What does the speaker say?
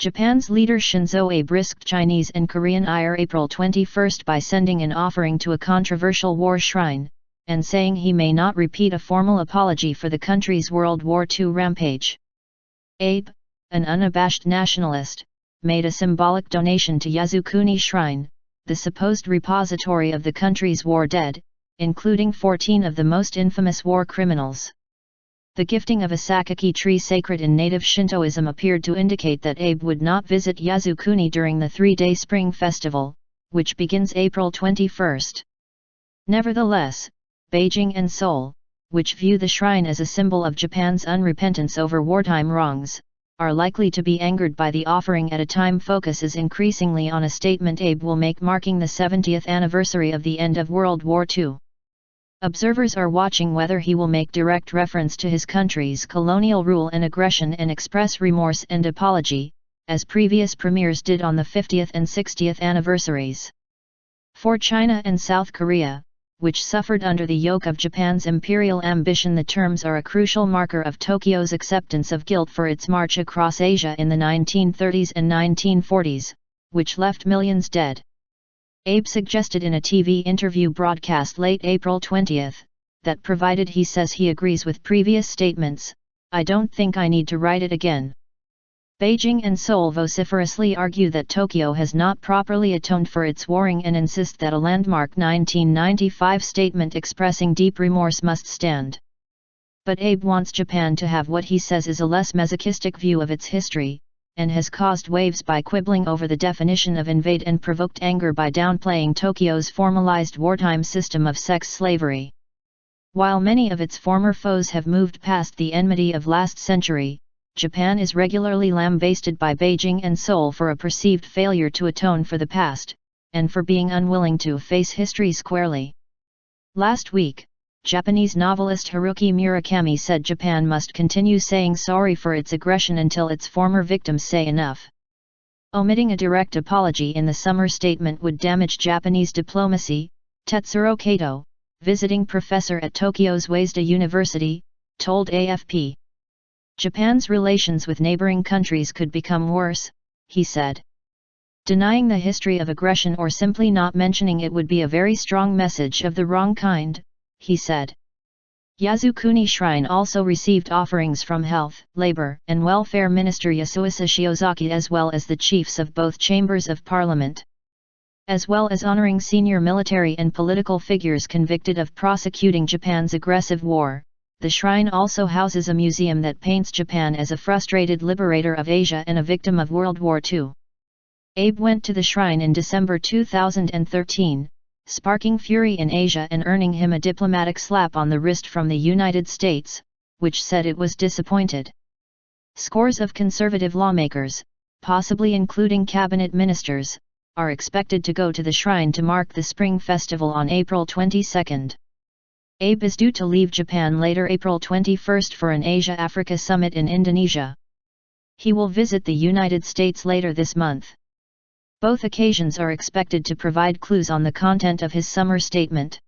Japan's leader Shinzo Abe risked Chinese and Korean ire April 21 by sending an offering to a controversial war shrine, and saying he may not repeat a formal apology for the country's World War II rampage. Abe, an unabashed nationalist, made a symbolic donation to Yasukuni Shrine, the supposed repository of the country's war dead, including 14 of the most infamous war criminals. The gifting of a sakaki tree sacred in native Shintoism appeared to indicate that Abe would not visit Yasukuni during the three-day spring festival, which begins April 21. Nevertheless, Beijing and Seoul, which view the shrine as a symbol of Japan's unrepentance over wartime wrongs, are likely to be angered by the offering at a time focuses increasingly on a statement Abe will make marking the 70th anniversary of the end of World War II. Observers are watching whether he will make direct reference to his country's colonial rule and aggression and express remorse and apology, as previous premiers did on the 50th and 60th anniversaries. For China and South Korea, which suffered under the yoke of Japan's imperial ambition, the terms are a crucial marker of Tokyo's acceptance of guilt for its march across Asia in the 1930s and 1940s, which left millions dead. Abe suggested in a TV interview broadcast late April 20, that provided he says he agrees with previous statements, "I don't think I need to write it again." Beijing and Seoul vociferously argue that Tokyo has not properly atoned for its warring and insist that a landmark 1995 statement expressing deep remorse must stand. But Abe wants Japan to have what he says is a less masochistic view of its history, and has caused waves by quibbling over the definition of invade and provoked anger by downplaying Tokyo's formalized wartime system of sex slavery. While many of its former foes have moved past the enmity of last century, Japan is regularly lambasted by Beijing and Seoul for a perceived failure to atone for the past, and for being unwilling to face history squarely. Last week, Japanese novelist Haruki Murakami said Japan must continue saying sorry for its aggression until its former victims say enough. Omitting a direct apology in the summer statement would damage Japanese diplomacy, Tetsuro Kato, visiting professor at Tokyo's Waseda University, told AFP. Japan's relations with neighboring countries could become worse, he said. Denying the history of aggression or simply not mentioning it would be a very strong message of the wrong kind, he said. Yasukuni Shrine also received offerings from Health, Labor, and Welfare Minister Yasuhisa Shiozaki as well as the chiefs of both chambers of parliament. As well as honoring senior military and political figures convicted of prosecuting Japan's aggressive war, the shrine also houses a museum that paints Japan as a frustrated liberator of Asia and a victim of World War II. Abe went to the shrine in December 2013, sparking fury in Asia and earning him a diplomatic slap on the wrist from the United States, which said it was disappointed. Scores of conservative lawmakers, possibly including cabinet ministers, are expected to go to the shrine to mark the Spring Festival on April 22. Abe is due to leave Japan later April 21 for an Asia-Africa summit in Indonesia. He will visit the United States later this month. Both occasions are expected to provide clues on the content of his summer statement.